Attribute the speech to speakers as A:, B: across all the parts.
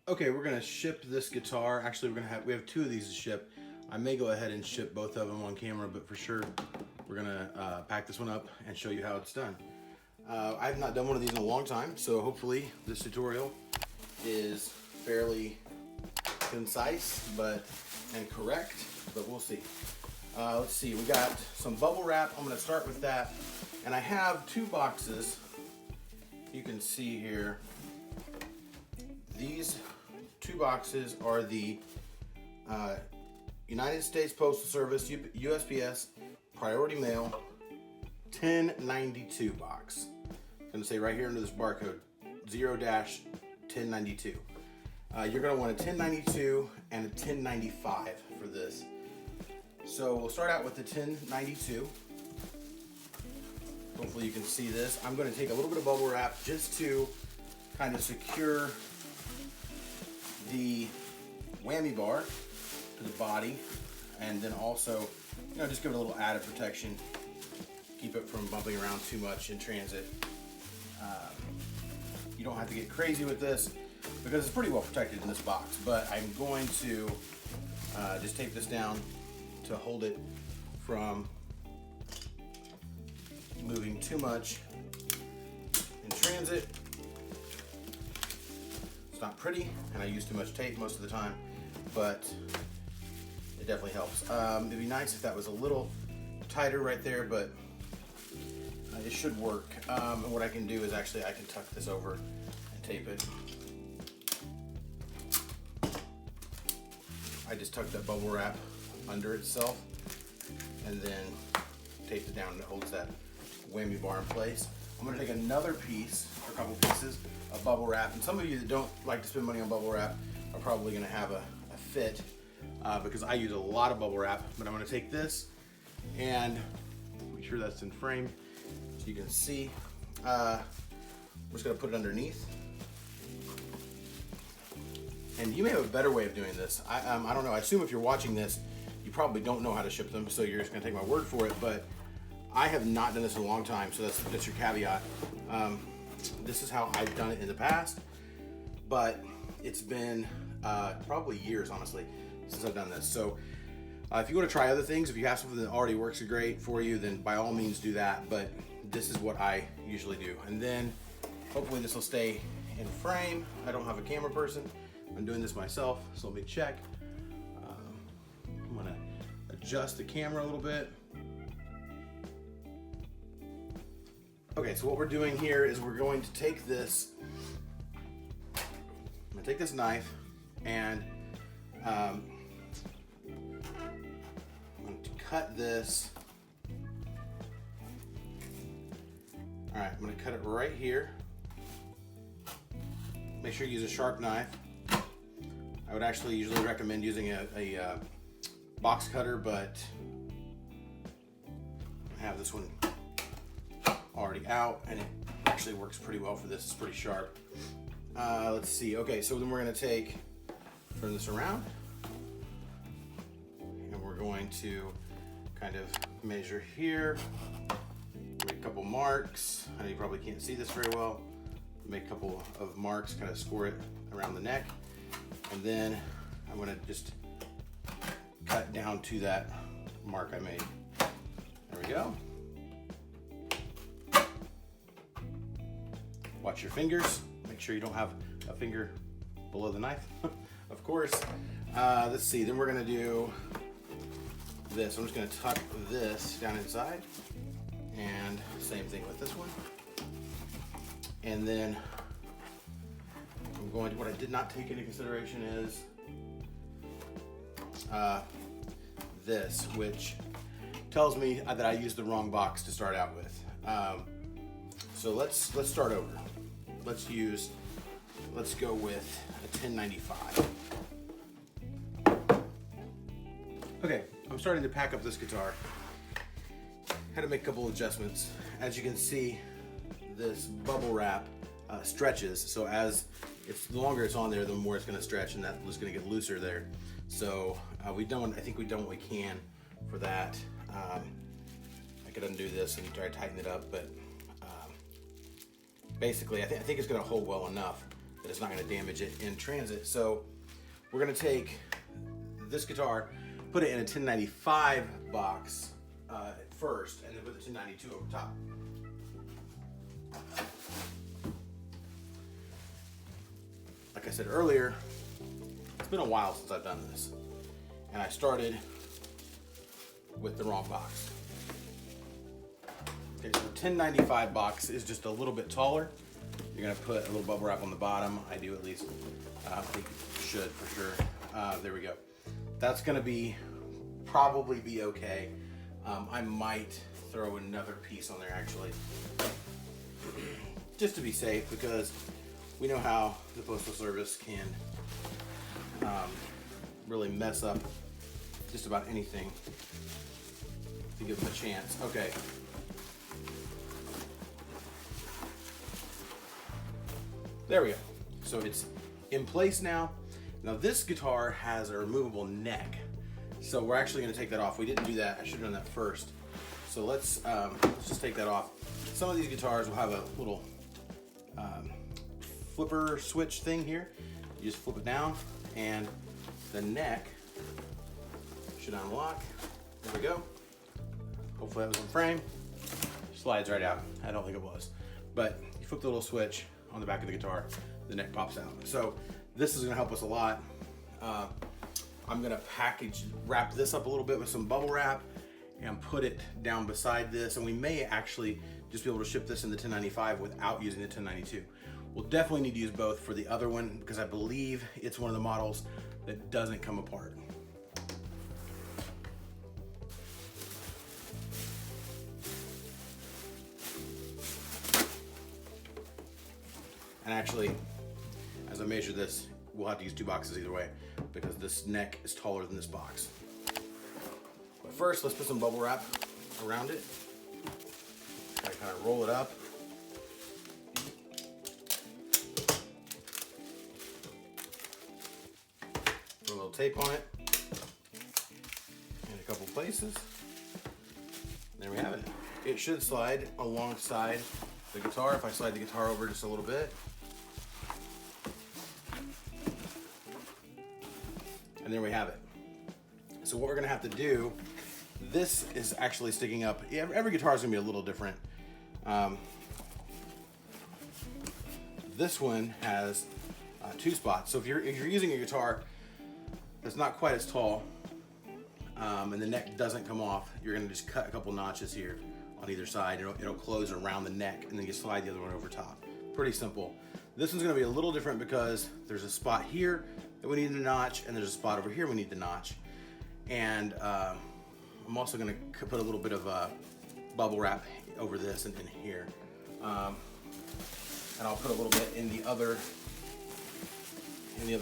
A: Okay, we're gonna ship this guitar. Actually, we have two of these to ship. I may go ahead and ship both of them on camera, but for sure, we're gonna pack this one up and show you how it's done. I've not done one of these in a long time, so hopefully this tutorial is fairly concise and correct, but we'll see. Let's see, we got some bubble wrap. I'm gonna start with that. And I have two boxes. You can see here, these two boxes are the United States Postal Service, USPS Priority Mail 1092 box. I'm gonna say right here under this barcode, 0-1092. You're gonna want a 1092 and a 1095 for this. So we'll start out with the 1092. Hopefully you can see this. I'm gonna take a little bit of bubble wrap just to kind of secure the whammy bar to the body, and then also, just give it a little added protection, keep it from bumping around too much in transit. You don't have to get crazy with this because it's pretty well protected in this box, but I'm going to just tape this down to hold it from moving too much in transit. It's not pretty, and I use too much tape most of the time, but it definitely helps. It'd be nice if that was a little tighter right there, but it should work. And what I can do is actually I can tuck this over and tape it. I just tuck that bubble wrap under itself and then tape it down, and it holds that whammy bar in place. I'm gonna take another piece, or a couple pieces of bubble wrap, and some of you that don't like to spend money on bubble wrap are probably gonna have a fit because I use a lot of bubble wrap, but I'm gonna take this and make sure that's in frame so you can see. We're just gonna put it underneath. And you may have a better way of doing this. I don't know, I assume if you're watching this, you probably don't know how to ship them, so you're just gonna take my word for it, but I have not done this in a long time, so that's your caveat. This is how I've done it in the past, but it's been probably years, honestly, since I've done this. So if you want to try other things, if you have something that already works great for you, then by all means do that, but this is what I usually do. And then hopefully this will stay in frame. I don't have a camera person. I'm doing this myself, so let me check. I'm gonna adjust the camera a little bit. Okay, so what we're doing here is we're going to take this, I'm gonna take this knife and I'm going to cut this. All right, I'm gonna cut it right here. Make sure you use a sharp knife. I would actually usually recommend using a box cutter, but I have this one already out, and it actually works pretty well for this. It's pretty sharp. Let's see. Okay, so then we're going to turn this around, and we're going to kind of measure here, make a couple marks. I know you probably can't see this very well. Make a couple of marks, kind of score it around the neck, and then I'm going to just cut down to that mark I made. There we go. Watch your fingers. Make sure you don't have a finger below the knife, of course. Let's see, then we're gonna do this. I'm just gonna tuck this down inside, and same thing with this one. And then I'm going to, what I did not take into consideration is this, which tells me that I used the wrong box to start out with. So let's start over. Let's go with a 1095. Okay, I'm starting to pack up this guitar. Had to make a couple adjustments. As you can see, this bubble wrap stretches, so as the longer it's on there, the more it's going to stretch, and that was going to get looser there. So I think we've done what we can for that. I could undo this and try to tighten it up, but basically I think it's going to hold well enough that it's not going to damage it in transit. So we're going to take this guitar, put it in a 1095 box first, and then put the 1092 over top. Like I said earlier, it's been a while since I've done this, and I started with the wrong box. Okay, so the 1095 box is just a little bit taller. You're gonna put a little bubble wrap on the bottom. I do, at least. I think you should for sure. There we go. That's gonna probably be okay. I might throw another piece on there actually, just to be safe, because we know how the Postal Service can really mess up just about anything to give them a chance. Okay. There we go. So it's in place now. Now this guitar has a removable neck, so we're actually going to take that off. We didn't do that. I should have done that first. So let's just take that off. Some of these guitars will have a little flipper switch thing here. You just flip it down, and the neck should unlock. There we go. Hopefully that was on frame. Slides right out. I don't think it was, but you flip the little switch on the back of the guitar, the neck pops out. So this is going to help us a lot. I'm going to wrap this up a little bit with some bubble wrap and put it down beside this, and we may actually just be able to ship this in the 1095 without using the 1092. We'll definitely need to use both for the other one, because I believe it's one of the models that doesn't come apart. And actually, as I measure this, we'll have to use 2 boxes either way, because this neck is taller than this box. But first, let's put some bubble wrap around it. Kind of roll it up. Put a little tape on it in a couple places. There we have it. It should slide alongside the guitar. If I slide the guitar over just a little bit. And there we have it. So what we're gonna have to do, this is actually sticking up. Every guitar is gonna be a little different. This one has 2 spots. So if you're using a guitar that's not quite as tall, and the neck doesn't come off, you're gonna just cut a couple notches here on either side. It'll close around the neck, and then you slide the other one over top. Pretty simple. This one's gonna be a little different because there's a spot here that we need to notch, and there's a spot over here we need to notch. And I'm also gonna put a little bit of bubble wrap over this and in here. And I'll put a little bit in the other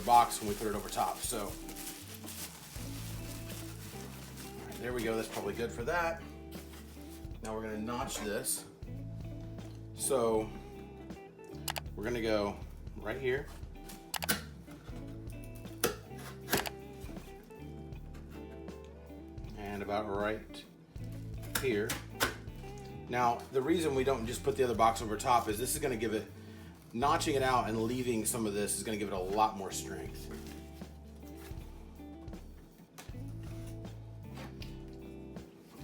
A: box when we put it over top. So, all right, there we go. That's probably good for that. Now we're gonna notch this. So we're gonna go right here. And about right here. Now, the reason we don't just put the other box over top is this is gonna give it, notching it out and leaving some of this is gonna give it a lot more strength.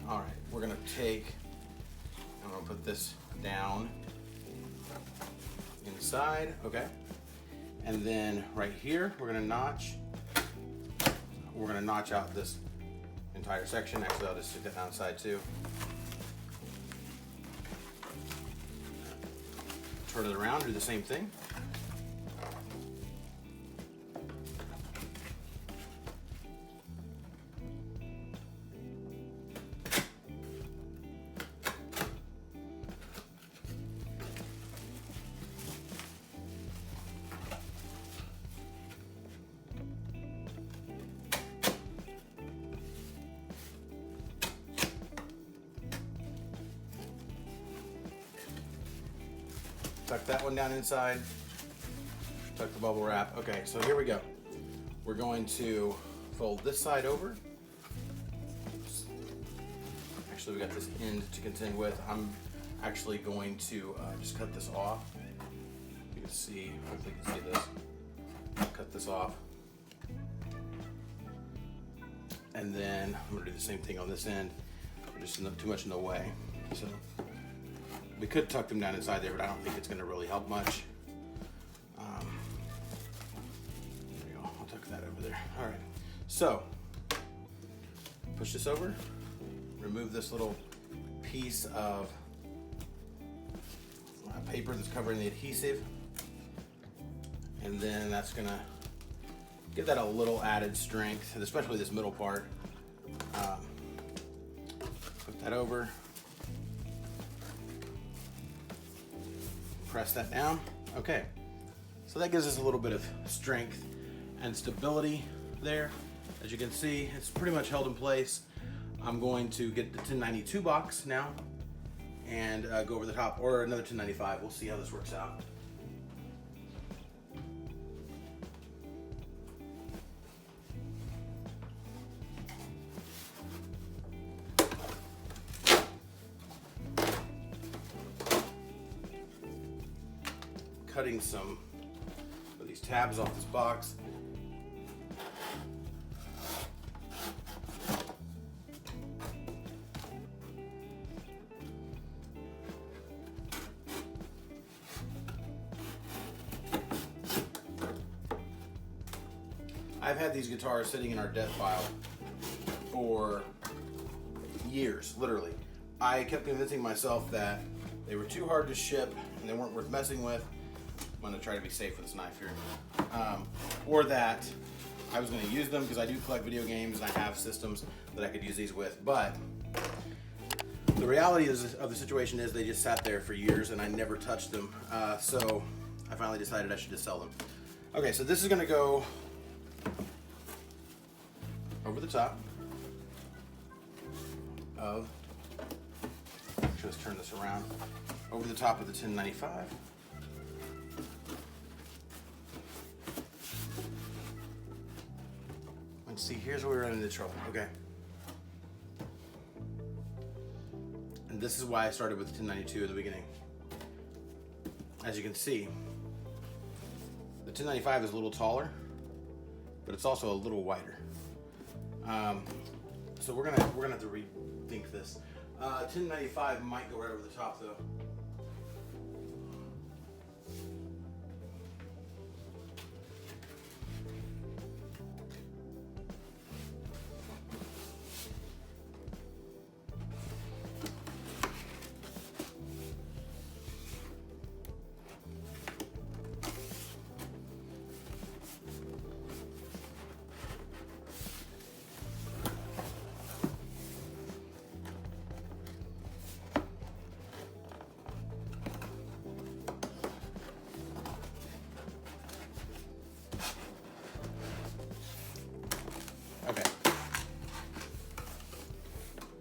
A: All right, we're gonna I'm gonna put this down inside, okay? And then right here, we're gonna notch out this entire section. Actually, I'll just stick that down side too. Turn it around, do the same thing. Tuck that one down inside, tuck the bubble wrap. Okay, so here we go. We're going to fold this side over. Actually, we got this end to contend with. I'm actually going to just cut this off can see, hopefully you can see this. Cut this off. And then I'm gonna do the same thing on this end. Just not too much in the way. So we could tuck them down inside there, but I don't think it's gonna really help much. There you go, I'll tuck that over there. All right, so push this over, remove this little piece of paper that's covering the adhesive, and then that's gonna give that a little added strength, especially this middle part. Put that over, press that down. Okay, so that gives us a little bit of strength and stability there. As you can see, it's pretty much held in place. I'm going to get the 1092 box now and go over the top, or another 1095. We'll see how this works out. Cutting some of these tabs off this box. I've had these guitars sitting in our dev file for years, literally. I kept convincing myself that they were too hard to ship and they weren't worth messing with. I'm gonna try to be safe with this knife here. Or that I was gonna use them because I do collect video games and I have systems that I could use these with. But the reality of the situation is they just sat there for years and I never touched them. So I finally decided I should just sell them. Okay, so this is gonna go over the top of, just turn this around, over the top of the 1095. Let's see, here's where we run into trouble, okay. And this is why I started with the 1092 at the beginning. As you can see, the 1095 is a little taller, but it's also a little wider. So we're gonna have to rethink this. 1095 might go right over the top though. Okay.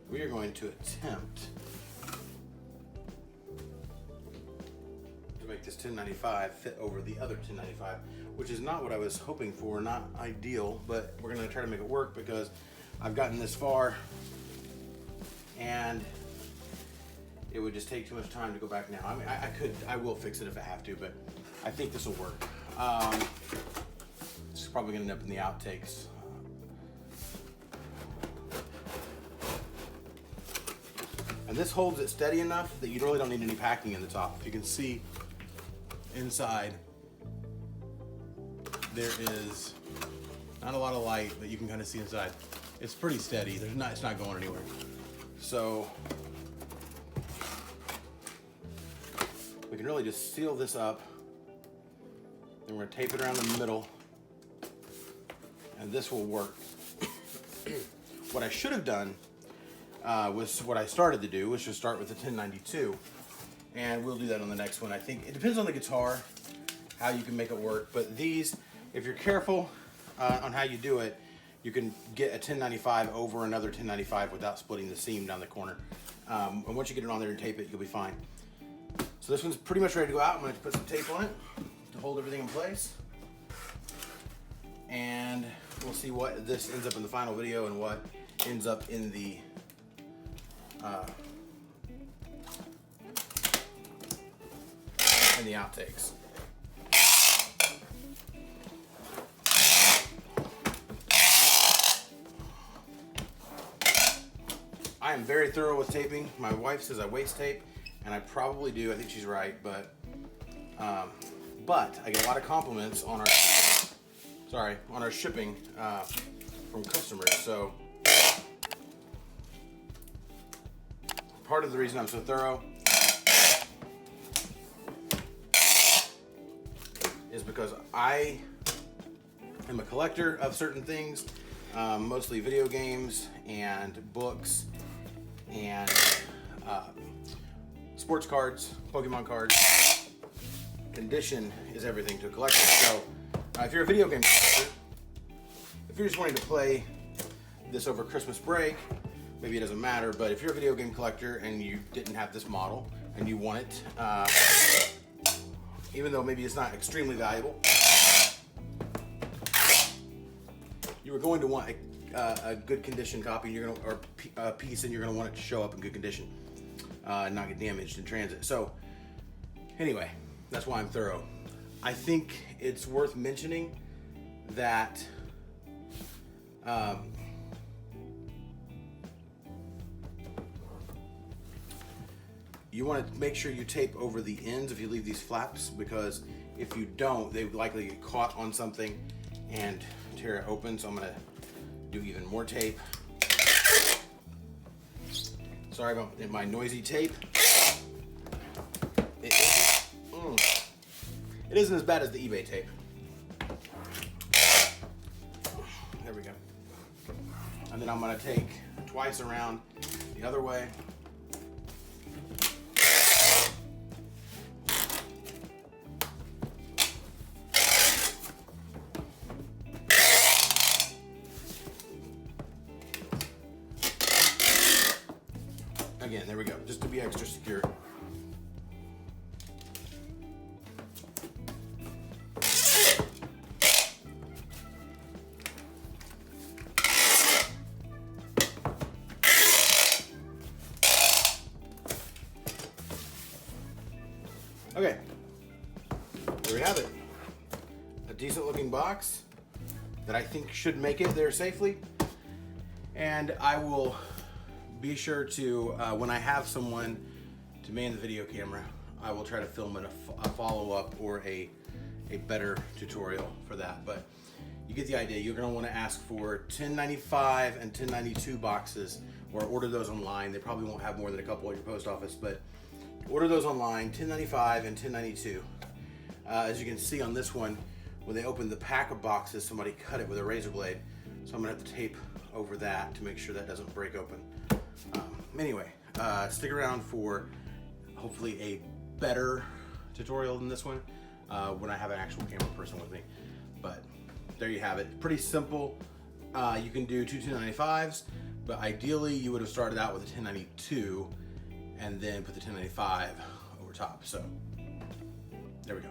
A: We are going to attempt to make this 1095 fit over the other 1095, which is not what I was hoping for, not ideal, but we're going to try to make it work because I've gotten this far and it would just take too much time to go back now. I mean, I will fix it if I have to, but I think this will work. This is probably going to end up in the outtakes. And this holds it steady enough that you really don't need any packing in the top. You can see inside there is not a lot of light, but you can kind of see inside. It's pretty steady. It's not going anywhere. So we can really just seal this up. Then we're gonna tape it around the middle, and this will work. What I should have done was what I started to do, which was start with the 1092, and we'll do that on the next one. I think it depends on the guitar, how you can make it work, but these, if you're careful on how you do it, you can get a 1095 over another 1095 without splitting the seam down the corner. And once you get it on there and tape it, you'll be fine. So this one's pretty much ready to go out. I'm going to put some tape on it to hold everything in place, and we'll see what this ends up in the final video and what ends up in the outtakes. am very thorough with taping. My wife says I waste tape, and I probably do. I think she's right, but I get a lot of compliments on our shipping from customers. So part of the reason I'm so thorough is because I am a collector of certain things, mostly video games and books and sports cards, Pokemon cards. Condition is everything to a collector. So if you're a video game collector, if you're just wanting to play this over Christmas break, maybe it doesn't matter, but if you're a video game collector and you didn't have this model and you want it, even though maybe it's not extremely valuable, you were going to want a good condition copy, or a piece, and you're going to want it to show up in good condition, not get damaged in transit. So anyway, that's why I'm thorough. I think it's worth mentioning that you want to make sure you tape over the ends if you leave these flaps, because if you don't, they would likely get caught on something and tear it open. So I'm going to do even more tape. Sorry about my noisy tape. It isn't as bad as the eBay tape. There we go. And then I'm going to take twice around the other way. Again, there we go, just to be extra secure. Okay, there we have it. A decent looking box that I think should make it there safely. And I will be sure to, when I have someone to man the video camera, I will try to film a follow-up or a better tutorial for that. But you get the idea. You're going to want to ask for 1095 and 1092 boxes, or order those online. They probably won't have more than a couple at your post office, but order those online, 1095 and 1092. As you can see on this one, when they opened the pack of boxes, somebody cut it with a razor blade. So I'm going to have to tape over that to make sure that doesn't break open. Anyway, stick around for hopefully a better tutorial than this one when I have an actual camera person with me. But there you have it. Pretty simple. You can do two 1095s, but ideally you would have started out with a 1092 and then put the 1095 over top. So there we go.